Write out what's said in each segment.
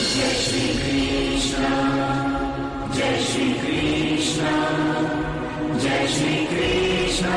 जय श्री कृष्ण, जय श्री कृष्ण, जय श्री कृष्ण।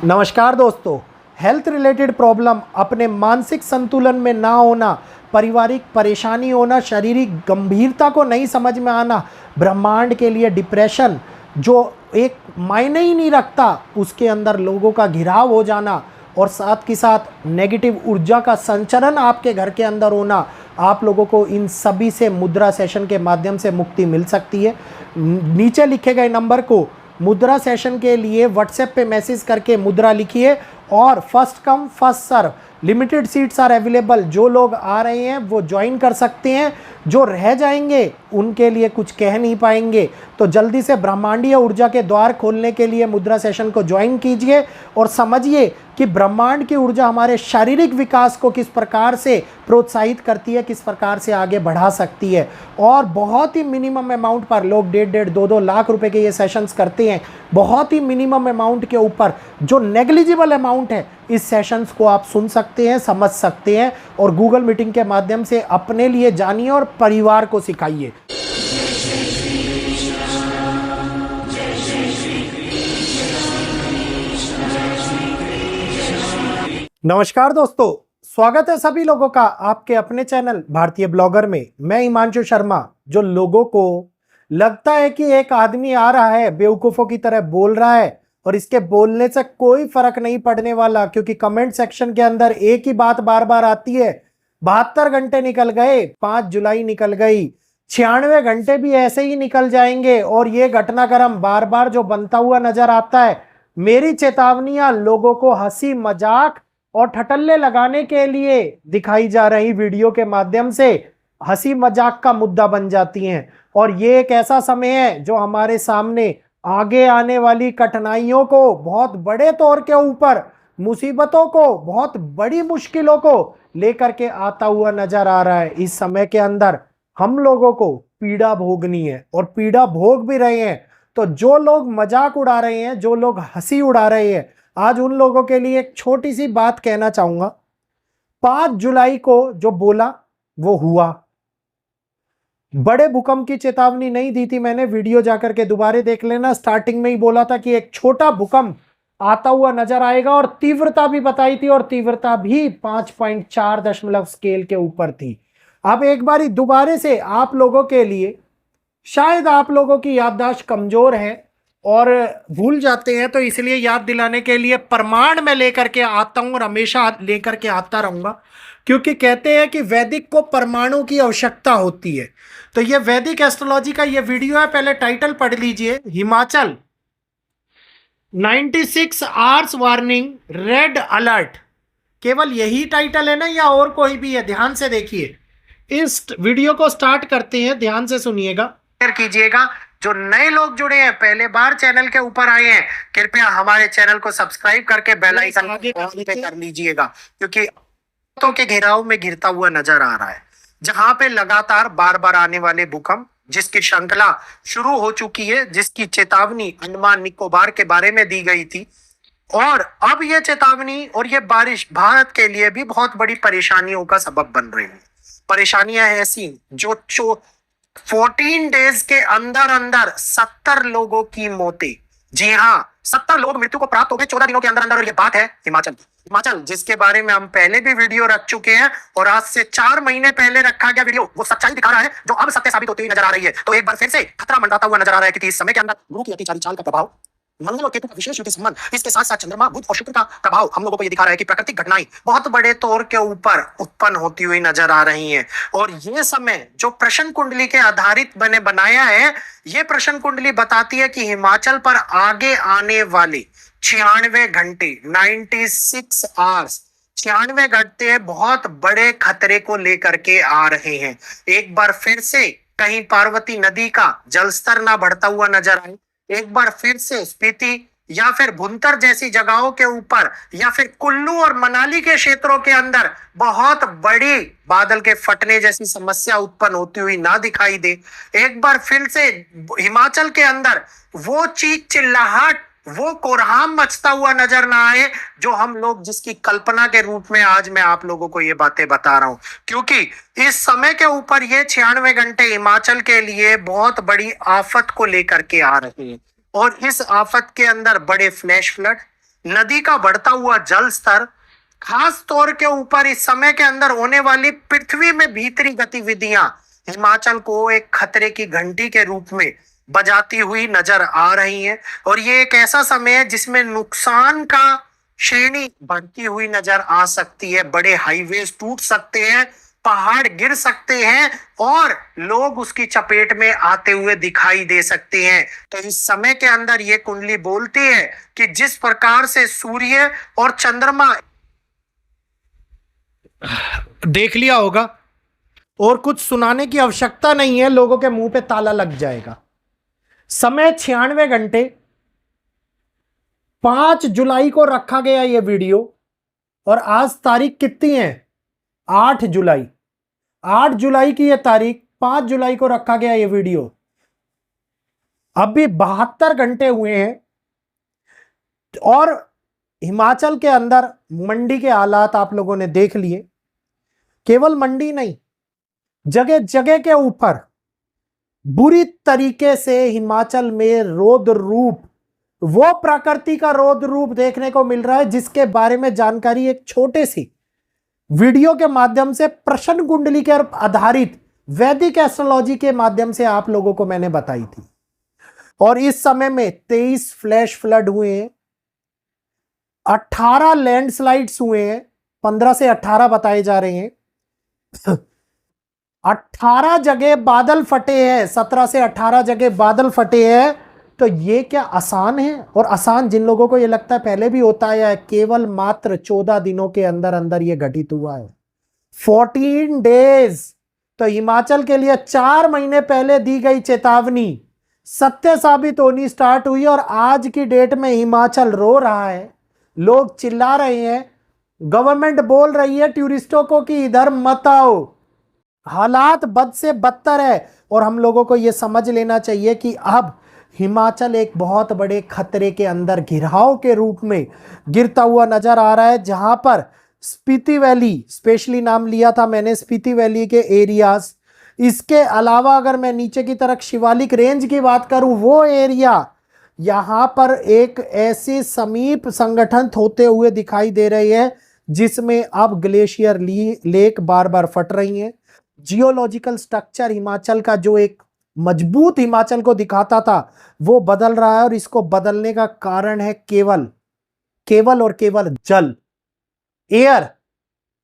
नमस्कार दोस्तों, हेल्थ रिलेटेड प्रॉब्लम, अपने मानसिक संतुलन में ना होना, पारिवारिक परेशानी होना, शारीरिक गंभीरता को नहीं समझ में आना, ब्रह्मांड के लिए डिप्रेशन जो एक मायने ही नहीं रखता उसके अंदर लोगों का घिराव हो जाना और साथ के साथ नेगेटिव ऊर्जा का संचरण आपके घर के अंदर होना, आप लोगों को इन सभी से मुद्रा सेशन के माध्यम से मुक्ति मिल सकती है। नीचे लिखे गए नंबर को मुद्रा सेशन के लिए व्हाट्सएप पे मैसेज करके मुद्रा लिखिए और first come first serve, limited seats are available. जो लोग आ रहे हैं वो ज्वाइन कर सकते हैं, जो रह जाएंगे उनके लिए कुछ कह नहीं पाएंगे। तो जल्दी से ब्रह्मांडीय ऊर्जा के द्वार खोलने के लिए मुद्रा सेशन को ज्वाइन कीजिए और समझिए कि ब्रह्मांड की ऊर्जा हमारे शारीरिक विकास को किस प्रकार से प्रोत्साहित करती है, किस प्रकार से आगे बढ़ा सकती है। और बहुत ही मिनिमम अमाउंट पर लोग 1.5 2 लाख रुपए के ये सेशंस करते हैं। बहुत ही मिनिमम अमाउंट के ऊपर जो नेग्लिजिबल अमाउंट है, इस सेशंस को आप सुन सकते हैं, समझ सकते हैं और गूगल मीटिंग के माध्यम से अपने लिए जानिए और परिवार को सिखाइए। नमस्कार दोस्तों, स्वागत है सभी लोगों का आपके अपने चैनल भारतीय ब्लॉगर में। मैं हिमांशु शर्मा। जो लोगों को लगता है कि एक आदमी आ रहा है बेवकूफ़ों की तरह बोल रहा है और इसके बोलने से कोई फर्क नहीं पड़ने वाला, क्योंकि कमेंट सेक्शन के अंदर एक ही बात बार बार आती है। 72 घंटे निकल गए, 5 जुलाई निकल गई, 96 घंटे भी ऐसे ही निकल जाएंगे और ये घटनाक्रम बार बार जो बनता हुआ नजर आता है। मेरी चेतावनियां लोगों को हंसी मजाक और ठटल्ले लगाने के लिए दिखाई जा रही वीडियो के माध्यम से हंसी मजाक का मुद्दा बन जाती हैं। और ये एक ऐसा समय है जो हमारे सामने आगे आने वाली कठिनाइयों को, बहुत बड़े तौर के ऊपर मुसीबतों को, बहुत बड़ी मुश्किलों को लेकर के आता हुआ नजर आ रहा है। इस समय के अंदर हम लोगों को पीड़ा भोगनी है और पीड़ा भोग भी रहे हैं। तो जो लोग मजाक उड़ा रहे हैं, जो लोग हंसी उड़ा रहे हैं, आज उन लोगों के लिए एक छोटी सी बात कहना चाहूंगा। 5 जुलाई को जो बोला वो हुआ। बड़े भूकंप की चेतावनी नहीं दी थी मैंने, वीडियो जाकर के दोबारा देख लेना। स्टार्टिंग में ही बोला था कि एक छोटा भूकंप आता हुआ नजर आएगा और तीव्रता भी बताई थी और तीव्रता भी 5.4 दशमलव स्केल के ऊपर थी। अब एक बारी दोबारा से आप लोगों के लिए, शायद आप लोगों की याददाश्त कमजोर है और भूल जाते हैं, तो इसलिए याद दिलाने के लिए प्रमाण में लेकर के आता हूं और हमेशा लेकर के आता रहूंगा, क्योंकि कहते हैं कि वैदिक को परमाणु की आवश्यकता होती है। तो ये वैदिक एस्ट्रोलॉजी का ये वीडियो है, पहले टाइटल पढ़ लीजिए। Himachal 96 hours warning, red alert. केवल यही टाइटल है ना या और कोई भी है? ध्यान से देखिए। इस वीडियो को स्टार्ट करते हैं, ध्यान से सुनिएगा, कीजिएगा। जो नए लोग जुड़े हैं, पहले बार चैनल के ऊपर आए हैं, कृपया हमारे चैनल को सब्सक्राइब करके बेल आइकन पे कर लीजिएगा, क्योंकि तो के घेराव में गिरता हुआ नजर आ रहा है, जहां पे लगातार बार बार आने वाले भूकंप, जिसकी श्रृंखला शुरू हो चुकी है, जिसकी चेतावनी अंडमान निकोबार के बारे में दी गई थी। और अब यह चेतावनी और यह बारिश भारत के लिए भी बहुत बड़ी परेशानियों का सबब बन रही है। परेशानियां ऐसी जो 14 डेज के अंदर अंदर 70 लोगों की मौतें। जी हाँ, 70 लोग मृत्यु को प्राप्त हो गए 14 दिनों के अंदर अंदर। और ये बात है हिमाचल जिसके बारे में हम पहले भी वीडियो रख चुके हैं और आज से 4 महीने पहले रखा गया वीडियो वो सच्चाई दिखा रहा है, जो अब सत्य साबित होती हुई नजर आ रही है। तो एक बार फिर से खतरा मंडराता हुआ नजर आ रहा है, क्योंकि इस समय के अंदर गुरु की अतिचारी चाल का प्रभाव, मंगल और केतु का विशेष युति संबंध, इसके साथ साथ चंद्रमा, बुध और शुक्र का प्रभाव हम लोगों को ये दिखा रहा है कि प्राकृतिक घटनाएं बहुत बड़े तौर के ऊपर उत्पन्न होती हुई नजर आ रही हैं। और ये समय जो प्रश्न कुंडली के आधारित बनाया है, ये प्रश्न कुंडली बताती है कि हिमाचल पर आगे आने वाले 96 घंटे, 96 आवर्स, 96 घंटे बहुत बड़े खतरे को लेकर के आ रहे हैं। एक बार फिर से कहीं पार्वती नदी का जलस्तर ना बढ़ता हुआ नजर आए, एक बार फिर से स्पीति या फिर भुंतर जैसी जगहों के ऊपर या फिर कुल्लू और मनाली के क्षेत्रों के अंदर बहुत बड़ी बादल के फटने जैसी समस्या उत्पन्न होती हुई ना दिखाई दे। एक बार फिर से हिमाचल के अंदर वो चीख चिल्लाहट वो कोरहाम मचता हुआ नजर ना आए, जो हम लोग जिसकी कल्पना के रूप में आज मैं आप लोगों को ये बातें बता रहा हूं। क्योंकि इस समय के ऊपर ये 96 घंटे हिमाचल के लिए बहुत बड़ी आफत को लेकर के आ रहे हैं। और इस आफत के अंदर बड़े फ्लैश फ्लड, नदी का बढ़ता हुआ जल स्तर, खास तौर के ऊपर इस समय के अंदर होने वाली पृथ्वी में भीतरी गतिविधियां हिमाचल को एक खतरे की घंटी के रूप में बजाती हुई नजर आ रही हैं। और ये एक ऐसा समय है जिसमें नुकसान का श्रेणी बढ़ती हुई नजर आ सकती है। बड़े हाईवेज टूट सकते हैं, पहाड़ गिर सकते हैं और लोग उसकी चपेट में आते हुए दिखाई दे सकते हैं। तो इस समय के अंदर ये कुंडली बोलती है कि जिस प्रकार से सूर्य और चंद्रमा देख लिया होगा और कुछ सुनाने की आवश्यकता नहीं है, लोगों के मुंह पे ताला लग जाएगा। समय 96 घंटे, 5 जुलाई को रखा गया ये वीडियो और आज तारीख कितनी है? 8 जुलाई। 8 जुलाई की ये तारीख, 5 जुलाई को रखा गया ये वीडियो। अभी 72 घंटे हुए हैं और हिमाचल के अंदर मंडी के हालात आप लोगों ने देख लिए। केवल मंडी नहीं, जगह जगह के ऊपर बुरी तरीके से हिमाचल में रौद्र रूप, वो प्रकृति का रौद्र रूप देखने को मिल रहा है जिसके बारे में जानकारी एक छोटे सी वीडियो के माध्यम से, प्रश्न कुंडली के आधारित वैदिक एस्ट्रोलॉजी के माध्यम से आप लोगों को मैंने बताई थी। और इस समय में 23 फ्लैश फ्लड हुए हैं, 18 लैंडस्लाइड्स हुए हैं, 15 से 18 बताए जा रहे हैं। 18 जगह बादल फटे हैं, 17 से 18 जगह बादल फटे हैं। तो ये क्या आसान है? और आसान जिन लोगों को ये लगता है पहले भी होता है, केवल मात्र 14 दिनों के अंदर अंदर ये घटित हुआ है, 14 डेज। तो हिमाचल के लिए 4 महीने पहले दी गई चेतावनी सत्य साबित होनी स्टार्ट हुई और आज की डेट में हिमाचल रो रहा है, लोग चिल्ला रहे हैं, गवर्नमेंट बोल रही है टूरिस्टों को कि इधर मत आओ। हालात बद से बदतर है और हम लोगों को यह समझ लेना चाहिए कि अब हिमाचल एक बहुत बड़े खतरे के अंदर घिराव के रूप में गिरता हुआ नजर आ रहा है। जहां पर स्पीति वैली, स्पेशली नाम लिया था मैंने स्पीति वैली के एरियाज, इसके अलावा अगर मैं नीचे की तरफ शिवालिक रेंज की बात करूं, वो एरिया, यहां पर एक ऐसे समीप संगठन होते हुए दिखाई दे रही है जिसमें अब ग्लेशियर लेक बार बार फट रही है। जियोलॉजिकल स्ट्रक्चर हिमाचल का जो एक मजबूत हिमाचल को दिखाता था वो बदल रहा है और इसको बदलने का कारण है केवल और केवल जल, एयर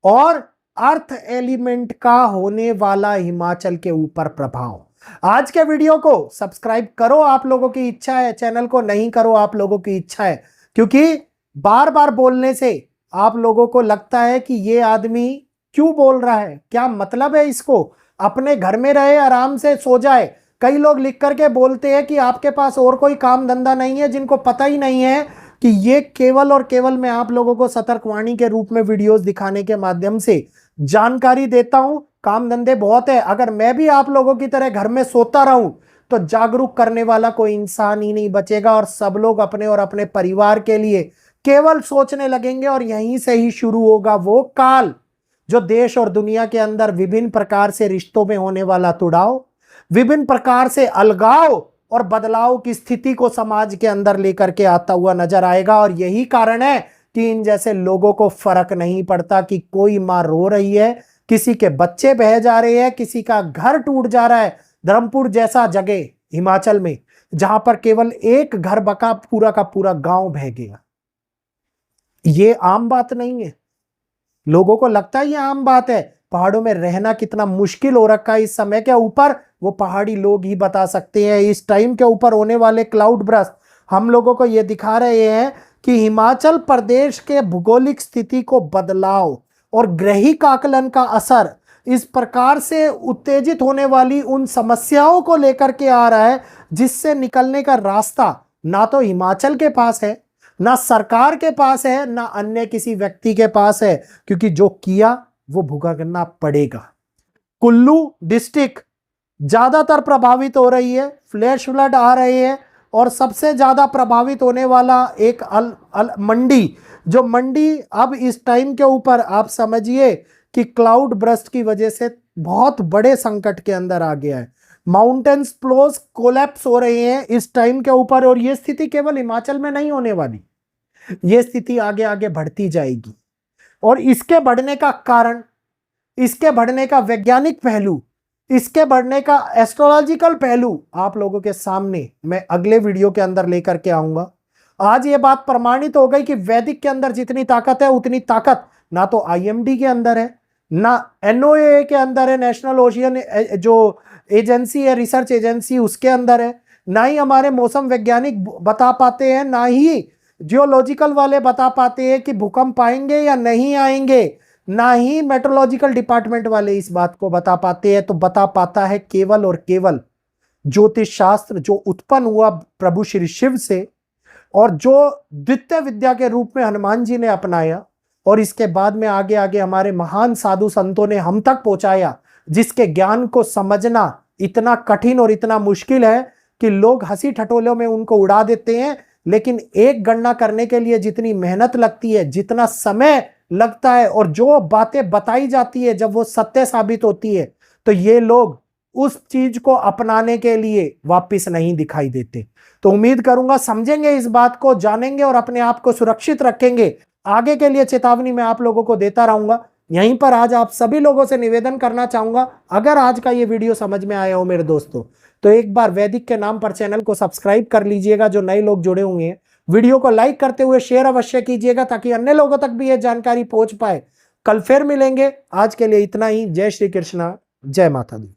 और अर्थ एलिमेंट का होने वाला हिमाचल के ऊपर प्रभाव। आज के वीडियो को सब्सक्राइब करो, आप लोगों की इच्छा है, चैनल को नहीं करो आप लोगों की इच्छा है, क्योंकि बार बार बोलने से आप लोगों को लगता है कि ये आदमी क्यों बोल रहा है, क्या मतलब है इसको, अपने घर में रहे, आराम से सो जाए। कई लोग लिख करके बोलते हैं कि आपके पास और कोई काम धंधा नहीं है, जिनको पता ही नहीं है कि ये केवल और केवल मैं आप लोगों को सतर्कवाणी के रूप में वीडियोस दिखाने के माध्यम से जानकारी देता हूं। काम धंधे बहुत है, अगर मैं भी आप लोगों की तरह घर में सोता रहूं तो जागरूक करने वाला कोई इंसान ही नहीं बचेगा और सब लोग अपने और अपने परिवार के लिए केवल सोचने लगेंगे और यहीं से ही शुरू होगा वो काल जो देश और दुनिया के अंदर विभिन्न प्रकार से रिश्तों में होने वाला तुड़ाव, विभिन्न प्रकार से अलगाव और बदलाव की स्थिति को समाज के अंदर लेकर के आता हुआ नजर आएगा। और यही कारण है कि इन जैसे लोगों को फर्क नहीं पड़ता कि कोई मां रो रही है, किसी के बच्चे बह जा रहे हैं, किसी का घर टूट जा रहा है। धर्मपुर जैसा जगह हिमाचल में जहां पर केवल एक घर बका, पूरा का पूरा गांव बह गया। ये आम बात नहीं है, लोगों को लगता है ये आम बात है। पहाड़ों में रहना कितना मुश्किल हो रखा है इस समय के ऊपर, वो पहाड़ी लोग ही बता सकते हैं। इस टाइम के ऊपर होने वाले क्लाउड ब्रस्ट हम लोगों को ये दिखा रहे हैं कि हिमाचल प्रदेश के भौगोलिक स्थिति को बदलाव और ग्रहिक आकलन का असर इस प्रकार से उत्तेजित होने वाली उन समस्याओं को लेकर के आ रहा है जिससे निकलने का रास्ता ना तो हिमाचल के पास है, ना सरकार के पास है, ना अन्य किसी व्यक्ति के पास है, क्योंकि जो किया वो भुगतना पड़ेगा। कुल्लू डिस्ट्रिक्ट ज्यादातर प्रभावित हो रही है, फ्लैश फ्लड आ रहे हैं और सबसे ज़्यादा प्रभावित होने वाला एक मंडी, जो मंडी अब इस टाइम के ऊपर आप समझिए कि क्लाउड बर्स्ट की वजह से बहुत बड़े संकट के अंदर आ गया है। माउंटेन्स फ्लोज कोलैप्स हो रहे हैं इस टाइम के ऊपर, और ये स्थिति केवल हिमाचल में नहीं होने वाली, ये स्थिति आगे आगे बढ़ती जाएगी। और इसके बढ़ने का कारण, इसके बढ़ने का वैज्ञानिक पहलू, इसके बढ़ने का एस्ट्रोलॉजिकल पहलू आप लोगों के सामने मैं अगले वीडियो के अंदर लेकर के आऊंगा। आज ये बात प्रमाणित हो गई कि वैदिक के अंदर जितनी ताकत है उतनी ताकत ना तो आईएमडी के अंदर है, ना एनओए के अंदर है, नेशनल ओशियन जो एजेंसी है, रिसर्च एजेंसी, उसके अंदर है, ना ही हमारे मौसम वैज्ञानिक बता पाते हैं, ना ही जियोलॉजिकल वाले बता पाते हैं कि भूकंप आएंगे या नहीं आएंगे, ना ही मेट्रोलॉजिकल डिपार्टमेंट वाले इस बात को बता पाते हैं। तो बता पाता है केवल और केवल ज्योतिष शास्त्र, जो उत्पन्न हुआ प्रभु श्री शिव से, और जो द्वितीय विद्या के रूप में हनुमान जी ने अपनाया, और इसके बाद में आगे आगे हमारे महान साधु संतों ने हम तक पहुंचाया, जिसके ज्ञान को समझना इतना कठिन और इतना मुश्किल है कि लोग हंसी ठटोलों में उनको उड़ा देते हैं। लेकिन एक गणना करने के लिए जितनी मेहनत लगती है, जितना समय लगता है, और जो बातें बताई जाती है जब वो सत्य साबित होती है, तो ये लोग उस चीज को अपनाने के लिए वापस नहीं दिखाई देते। तो उम्मीद करूंगा समझेंगे इस बात को, जानेंगे और अपने आप को सुरक्षित रखेंगे। आगे के लिए चेतावनी मैं आप लोगों को देता रहूंगा। यहीं पर आज आप सभी लोगों से निवेदन करना चाहूंगा, अगर आज का ये वीडियो समझ में आया हो मेरे दोस्तों, तो एक बार वैदिक के नाम पर चैनल को सब्सक्राइब कर लीजिएगा। जो नए लोग जुड़े हुए हैं, वीडियो को लाइक करते हुए शेयर अवश्य कीजिएगा, ताकि अन्य लोगों तक भी ये जानकारी पहुंच पाए। कल फिर मिलेंगे, आज के लिए इतना ही। जय श्री कृष्णा, जय माता दी।